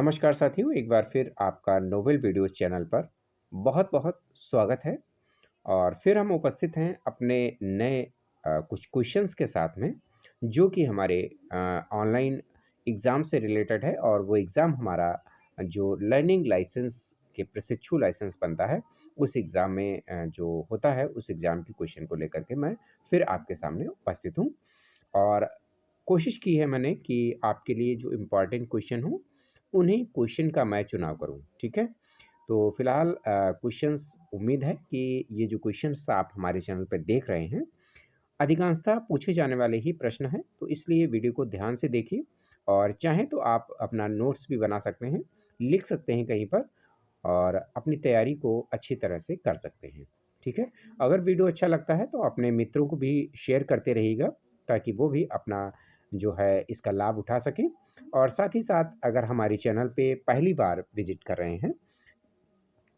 नमस्कार साथियों, एक बार फिर आपका नोवेल वीडियोज़ चैनल पर बहुत-बहुत स्वागत है। और फिर हम उपस्थित हैं अपने नए कुछ क्वेश्चंस के साथ में, जो कि हमारे ऑनलाइन एग्ज़ाम से रिलेटेड है। और वो एग्ज़ाम हमारा जो लर्निंग लाइसेंस के प्रशिक्षु लाइसेंस बनता है, उस एग्ज़ाम में जो होता है, उस एग्ज़ाम के क्वेश्चन को लेकर के मैं फिर आपके सामने उपस्थित हूँ। और कोशिश की है मैंने कि आपके लिए जो इम्पोर्टेंट क्वेश्चन हो, उन्हीं क्वेश्चन का मैं चुनाव करूँ, ठीक है? तो फिलहाल क्वेश्चंस उम्मीद है कि ये जो क्वेश्चंस आप हमारे चैनल पे देख रहे हैं, अधिकांशतः पूछे जाने वाले ही प्रश्न हैं, तो इसलिए वीडियो को ध्यान से देखिए। और चाहें तो आप अपना नोट्स भी बना सकते हैं, लिख सकते हैं कहीं पर और अपनी तैयारी को अच्छी तरह से कर सकते हैं, ठीक है? अगर वीडियो अच्छा लगता है तो अपने मित्रों को भी शेयर करते रहिएगा, ताकि वो भी अपना जो है इसका लाभ उठा सकें। और साथ ही साथ अगर हमारे चैनल पे पहली बार विज़िट कर रहे हैं,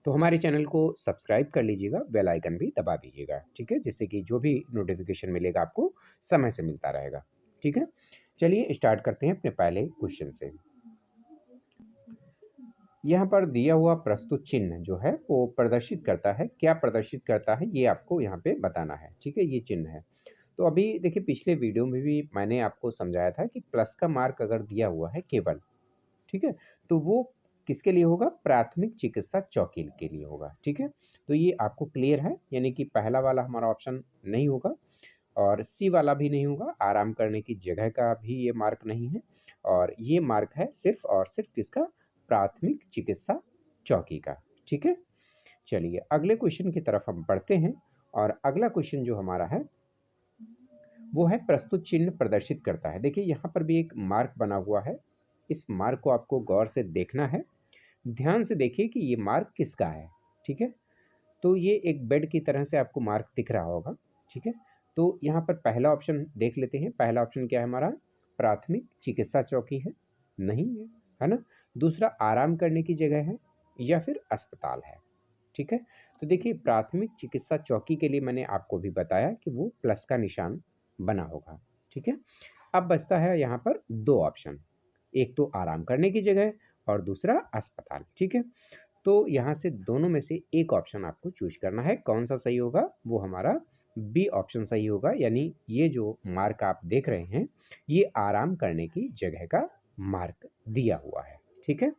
तो हमारे चैनल को सब्सक्राइब कर लीजिएगा, बेल आइकन भी दबा दीजिएगा, ठीक है? जिससे कि जो भी नोटिफ़िकेशन मिलेगा आपको समय से मिलता रहेगा, ठीक है? चलिए स्टार्ट करते हैं अपने पहले क्वेश्चन से। यहाँ पर दिया हुआ प्रस्तुत चिन्ह जो है वो प्रदर्शित करता है, क्या प्रदर्शित करता है ये आपको यहाँ पे बताना है, ठीक है? ये चिन्ह है। तो अभी देखिए पिछले वीडियो में भी मैंने आपको समझाया था कि प्लस का मार्क अगर दिया हुआ है केवल, ठीक है? तो वो किसके लिए होगा? प्राथमिक चिकित्सा चौकी के लिए होगा, ठीक है? तो ये आपको क्लियर है, यानी कि पहला वाला हमारा ऑप्शन नहीं होगा और सी वाला भी नहीं होगा, आराम करने की जगह का भी ये मार्क नहीं है। और ये मार्क है सिर्फ़ और सिर्फ़ किसका? प्राथमिक चिकित्सा चौकी का, ठीक है? चलिए अगले क्वेश्चन की तरफ हम बढ़ते हैं। और अगला क्वेश्चन जो हमारा है, वो है प्रस्तुत चिन्ह प्रदर्शित करता है। देखिए यहाँ पर भी एक मार्क बना हुआ है, इस मार्क को आपको गौर से देखना है। ध्यान से देखिए कि ये मार्क किसका है, ठीक है? तो ये एक बेड की तरह से आपको मार्क दिख रहा होगा, ठीक है? तो यहाँ पर पहला ऑप्शन देख लेते हैं, पहला ऑप्शन क्या है हमारा? प्राथमिक चिकित्सा चौकी है, नहीं है ना? दूसरा आराम करने की जगह है या फिर अस्पताल है, ठीक है? तो देखिए प्राथमिक चिकित्सा चौकी के लिए मैंने आपको भी बताया कि वो प्लस का निशान बना होगा, ठीक है? अब बचता है यहाँ पर 2 ऑप्शन, एक तो आराम करने की जगह और दूसरा अस्पताल, ठीक है? तो यहाँ से दोनों में से एक ऑप्शन आपको चूज़ करना है, कौन-सा सही होगा? वो हमारा बी ऑप्शन सही होगा, यानी ये जो मार्क आप देख रहे हैं, ये आराम करने की जगह का मार्क दिया हुआ है, ठीक है?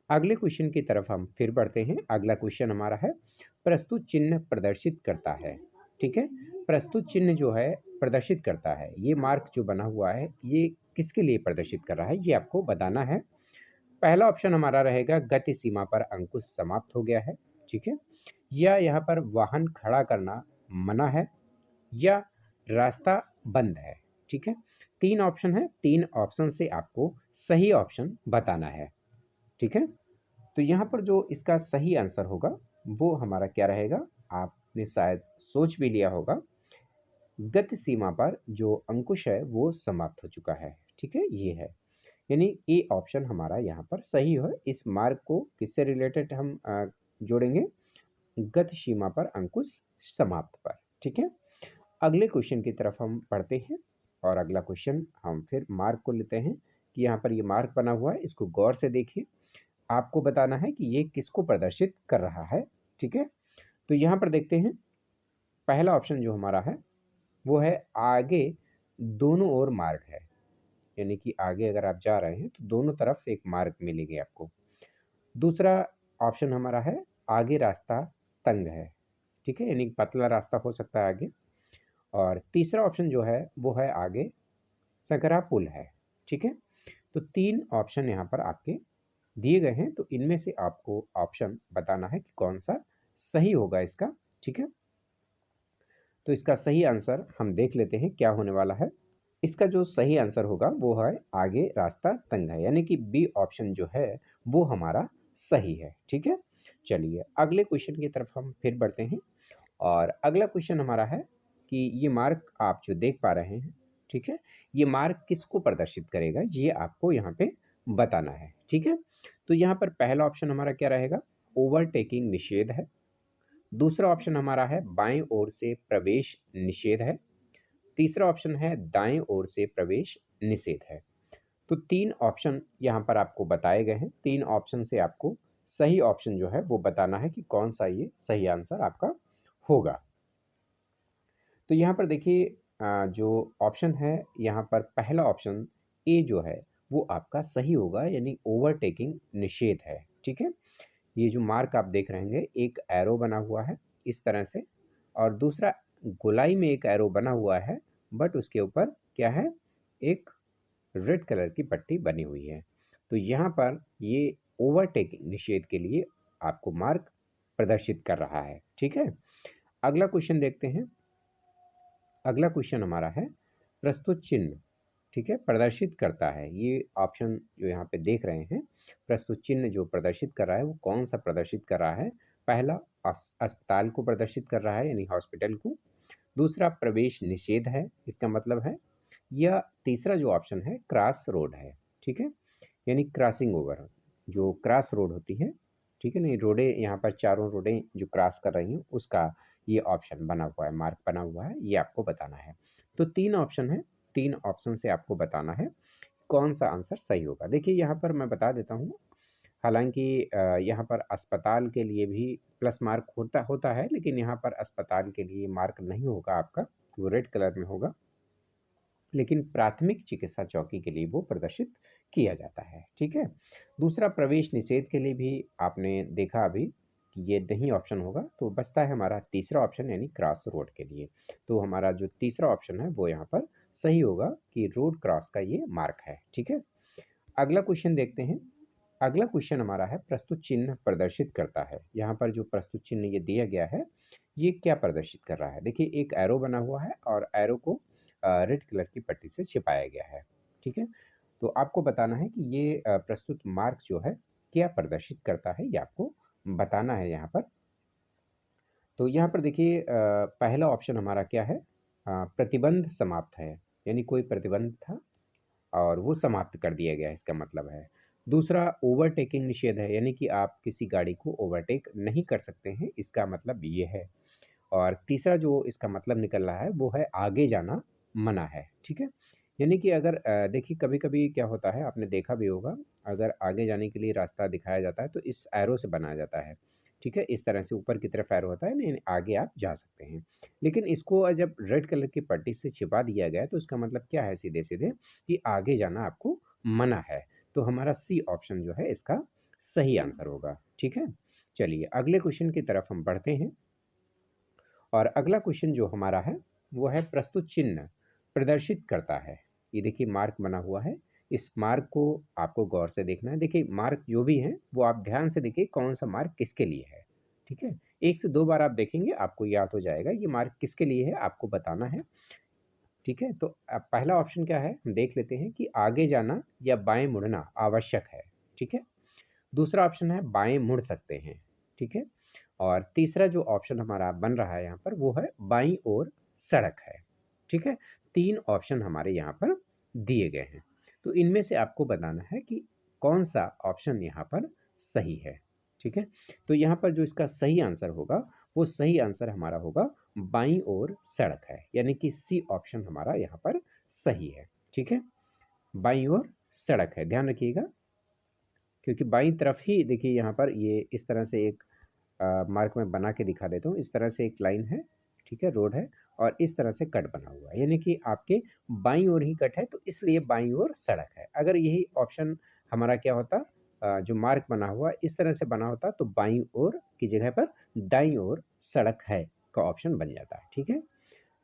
अगले क्वेश्चन की तरफ हम फिर बढ़ते हैं। अगला क्वेश्चन हमारा है, प्रस्तुत चिन्ह प्रदर्शित करता है, ठीक है? प्रस्तुत चिन्ह जो है प्रदर्शित करता है, ये मार्क जो बना हुआ है, ये किसके लिए प्रदर्शित कर रहा है, ये आपको बताना है। पहला ऑप्शन हमारा रहेगा गति सीमा पर अंकुश समाप्त हो गया है, ठीक है? या यहाँ पर वाहन खड़ा करना मना है या रास्ता बंद है, ठीक है? 3 ऑप्शन है, 3 ऑप्शन से आपको सही ऑप्शन बताना है, ठीक है? तो यहाँ पर जो इसका सही आंसर होगा, वो हमारा क्या रहेगा? आपने शायद सोच भी लिया होगा, गति सीमा पर जो अंकुश है, वो समाप्त हो चुका है, ठीक है? ये है। यानी ए ऑप्शन हमारा यहाँ पर सही है। इस मार्ग को किससे रिलेटेड हम जोड़ेंगे? गति सीमा पर अंकुश समाप्त पर, ठीक है? अगले क्वेश्चन की तरफ हम बढ़ते हैं। और अगला क्वेश्चन हम फिर मार्क को लेते हैं कि यहाँ पर ये मार्क बना हुआ है, इसको गौर से देखिए। आपको बताना है कि ये किसको प्रदर्शित कर रहा है, ठीक है? तो यहाँ पर देखते हैं, पहला ऑप्शन जो हमारा है, वो है आगे दोनों ओर मार्ग है। यानी कि आगे अगर आप जा रहे हैं तो दोनों तरफ एक मार्ग मिलेगी आपको। दूसरा ऑप्शन हमारा है, आगे रास्ता तंग है, ठीक है? यानी कि पतला रास्ता हो सकता है आगे। और तीसरा ऑप्शन जो है वो है आगे सकरा पुल है, ठीक है? तो 3 ऑप्शन यहाँ पर आपके दिए गए हैं, तो इनमें से आपको ऑप्शन बताना है कि कौन-सा सही होगा इसका, ठीक है? तो इसका सही आंसर हम देख लेते हैं क्या होने वाला है। इसका जो सही आंसर होगा वो है आगे रास्ता तंग है, यानी कि बी ऑप्शन जो है वो हमारा सही है, ठीक है? चलिए अगले क्वेश्चन की तरफ हम फिर बढ़ते हैं। और अगला क्वेश्चन हमारा है कि ये मार्क आप जो देख पा रहे हैं, ठीक है? ये मार्क किसको प्रदर्शित करेगा, ये आपको यहाँ पे बताना है, ठीक है? तो यहाँ पर पहला ऑप्शन हमारा क्या रहेगा? ओवरटेकिंग निषेध है। दूसरा ऑप्शन हमारा है बाएं ओर से प्रवेश निषेध है। तीसरा ऑप्शन है दाएं ओर से प्रवेश निषेध है। तो 3 ऑप्शन यहाँ पर आपको बताए गए हैं। 3 ऑप्शन से आपको सही ऑप्शन जो है वो बताना है कि कौन-सा ये सही आंसर आपका होगा। तो यहाँ पर देखिए जो ऑप्शन है यहाँ पर पहला ऑप्शन ए जो है वो आपका सही होगा, यानी ओवरटेकिंग निषेध है, ठीक है? ये जो मार्क आप देख रहे होंगे, एक एरो बना हुआ है इस तरह से, और दूसरा गोलाई में एक एरो बना हुआ है, बट उसके ऊपर क्या है, एक रेड कलर की पट्टी बनी हुई है। तो यहाँ पर ये ओवरटेकिंग निषेध के लिए आपको मार्क प्रदर्शित कर रहा है, ठीक है? अगला क्वेश्चन देखते हैं। अगला क्वेश्चन हमारा है प्रस्तुत चिन्ह, ठीक है, प्रदर्शित करता है। ये ऑप्शन जो यहाँ पे देख रहे हैं, प्रस्तुत चिन्ह जो प्रदर्शित कर रहा है वो कौन सा प्रदर्शित कर रहा है? पहला अस्पताल को प्रदर्शित कर रहा है, यानी हॉस्पिटल को। दूसरा प्रवेश निषेध है, इसका मतलब है। या तीसरा जो ऑप्शन है क्रॉस रोड है, ठीक है, यानी क्रॉसिंग ओवर, जो क्रॉस रोड होती है, ठीक है, नहीं रोडें यहाँ पर चारों रोडें जो क्रॉस कर रही हैं उसका ये ऑप्शन बना हुआ है, मार्क बना हुआ है, ये आपको बताना है। तो 3 ऑप्शन है, 3 ऑप्शन से आपको बताना है कौन सा आंसर सही होगा। देखिए यहाँ पर मैं बता देता हूँ, हालांकि यहाँ पर अस्पताल के लिए भी प्लस मार्क होता होता है, लेकिन यहाँ पर अस्पताल के लिए मार्क नहीं होगा आपका, वो रेड कलर में होगा, लेकिन प्राथमिक चिकित्सा चौकी के लिए वो प्रदर्शित किया जाता है, ठीक है। दूसरा प्रवेश निषेध के लिए भी आपने देखा अभी कि ये नहीं ऑप्शन होगा, तो बचता है हमारा तीसरा ऑप्शन, यानी क्रॉस रोड के लिए। तो हमारा जो तीसरा ऑप्शन है वो यहाँ पर सही होगा कि रोड क्रॉस का ये मार्क है, ठीक है। अगला क्वेश्चन देखते हैं। अगला क्वेश्चन हमारा है प्रस्तुत चिन्ह प्रदर्शित करता है। यहाँ पर जो प्रस्तुत चिन्ह ये दिया गया है, ये क्या प्रदर्शित कर रहा है? देखिए एक एरो बना हुआ है और एरो को रेड कलर की पट्टी से छिपाया गया है, ठीक है। तो आपको बताना है कि ये प्रस्तुत मार्क जो है क्या प्रदर्शित करता है, ये आपको बताना है यहाँ पर। तो यहाँ पर देखिए पहला ऑप्शन हमारा क्या है, प्रतिबंध समाप्त है, यानी कोई प्रतिबंध था और वो समाप्त कर दिया गया है, इसका मतलब है। दूसरा ओवरटेकिंग निषेध है, यानी कि आप किसी गाड़ी को ओवरटेक नहीं कर सकते हैं, इसका मतलब ये है। और तीसरा जो इसका मतलब निकल रहा है वो है आगे जाना मना है, ठीक है। यानी कि अगर देखिए कभी-कभी क्या होता है, आपने देखा भी होगा, अगर आगे जाने के लिए रास्ता दिखाया जाता है तो इस एरो से बनाया जाता है, ठीक है। इस तरह से ऊपर की तरफ एरो होता है, नहीं आगे आप जा सकते हैं। लेकिन इसको जब रेड कलर की पट्टी से छिपा दिया गया है तो इसका मतलब क्या है सीधे-सीधे, कि आगे जाना आपको मना है। तो हमारा सी ऑप्शन जो है इसका सही आंसर होगा, ठीक है। चलिए अगले क्वेश्चन की तरफ हम बढ़ते हैं। और अगला क्वेश्चन जो हमारा है वो है प्रस्तुत चिन्ह प्रदर्शित करता है। ये देखिए मार्क बना हुआ है, इस मार्क को आपको गौर से देखना है। देखिए मार्क जो भी है वो आप ध्यान से देखिए कौन सा मार्क किसके लिए है, ठीक है। एक से दो बार आप देखेंगे आपको याद हो जाएगा ये मार्क किसके लिए है, आपको बताना है, ठीक है। तो पहला ऑप्शन क्या है हम देख लेते हैं कि आगे जाना या बाएं मुड़ना आवश्यक है, ठीक है। दूसरा ऑप्शन है बाएं मुड़ सकते हैं, ठीक है। और तीसरा जो ऑप्शन हमारा बन रहा है यहाँ पर वो है बाईं ओर सड़क है, ठीक है। 3 ऑप्शन हमारे यहाँ पर दिए गए हैं। तो इनमें से आपको बताना है कि कौन सा ऑप्शन यहाँ पर सही है, ठीक है। तो यहाँ पर जो इसका सही आंसर होगा वो सही आंसर हमारा होगा बाईं ओर सड़क है, यानी कि सी ऑप्शन हमारा यहाँ पर सही है, ठीक है। बाईं ओर सड़क है, ध्यान रखिएगा, क्योंकि बाईं तरफ ही देखिए यहाँ पर ये इस तरह से एक मार्क में बना के दिखा देता हूँ। इस तरह से एक लाइन है, ठीक है, रोड है, और इस तरह से कट बना हुआ है, यानी कि आपके बाईं ओर ही कट है, तो इसलिए बाईं ओर सड़क है। अगर यही ऑप्शन हमारा क्या होता, जो मार्क बना हुआ इस तरह से बना होता, तो बाईं ओर की जगह पर दाईं ओर सड़क है का ऑप्शन बन जाता है, ठीक है।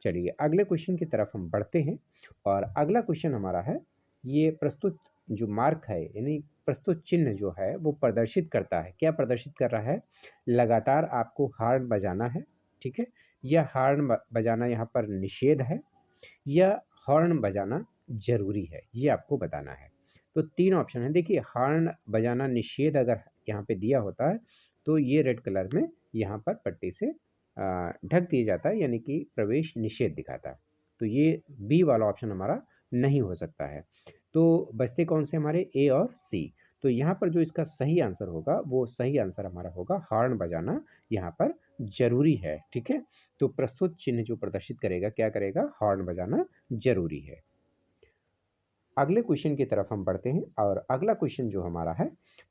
चलिए अगले क्वेश्चन की तरफ हम बढ़ते हैं। और अगला क्वेश्चन हमारा है, ये प्रस्तुत जो मार्क है, यानी प्रस्तुत चिन्ह जो है वो प्रदर्शित करता है, क्या प्रदर्शित कर रहा है? लगातार आपको हॉर्न बजाना है, ठीक है, या हॉर्न बजाना यहाँ पर निषेध है, या हॉर्न बजाना जरूरी है, ये आपको बताना है। तो 3 ऑप्शन है। देखिए हॉर्न बजाना निषेध अगर यहाँ पे दिया होता है तो ये रेड कलर में यहाँ पर पट्टी से ढक दिया जाता है, यानी कि प्रवेश निषेध दिखाता है। तो ये बी वाला ऑप्शन हमारा नहीं हो सकता है। तो बचते कौन से हमारे, ए और सी। तो यहाँ पर जो इसका सही आंसर होगा वो सही आंसर हमारा होगा हॉर्न बजाना यहाँ पर जरूरी है, ठीक है। तो प्रस्तुत चिन्ह जो प्रदर्शित करेगा क्या करेगा, हॉर्न बजाना जरूरी है। अगले क्वेश्चन की तरफ हम बढ़ते हैं और अगला क्वेश्चन जो हमारा है,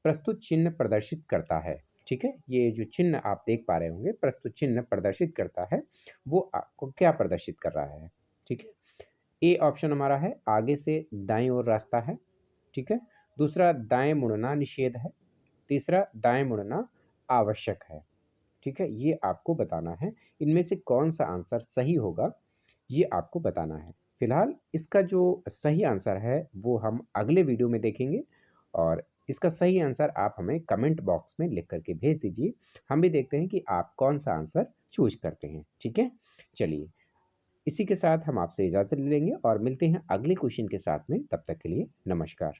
प्रस्तुत चिन्ह प्रदर्शित करता है। ठीक है? ये जो चिन्ह आप देख पा रहे होंगे, प्रस्तुत चिन्ह प्रदर्शित करता है, वो आपको क्या प्रदर्शित कर रहा है? ठीक है? ए ऑप्शन हमारा है आगे से दाईं ओर रास्ता है। ठीक है? दूसरा दाएँ मुड़ना निषेध है। तीसरा दाएँ मुड़ना आवश्यक है। ठीक है? ये आपको बताना है। इनमें से कौन-सा आंसर सही होगा, ये आपको बताना है। फिलहाल इसका जो सही आंसर है, वो हम अगले वीडियो में देखेंगे और इसका सही आंसर आप हमें कमेंट बॉक्स में लिख कर के भेज दीजिए। हम भी देखते हैं कि आप कौन-सा आंसर चूज़ करते हैं। ठीक है? चलिए, इसी के साथ हम आपसे इजाज़त ले लेंगे और मिलते हैं अगले क्वेश्चन के साथ में। तब तक के लिए नमस्कार।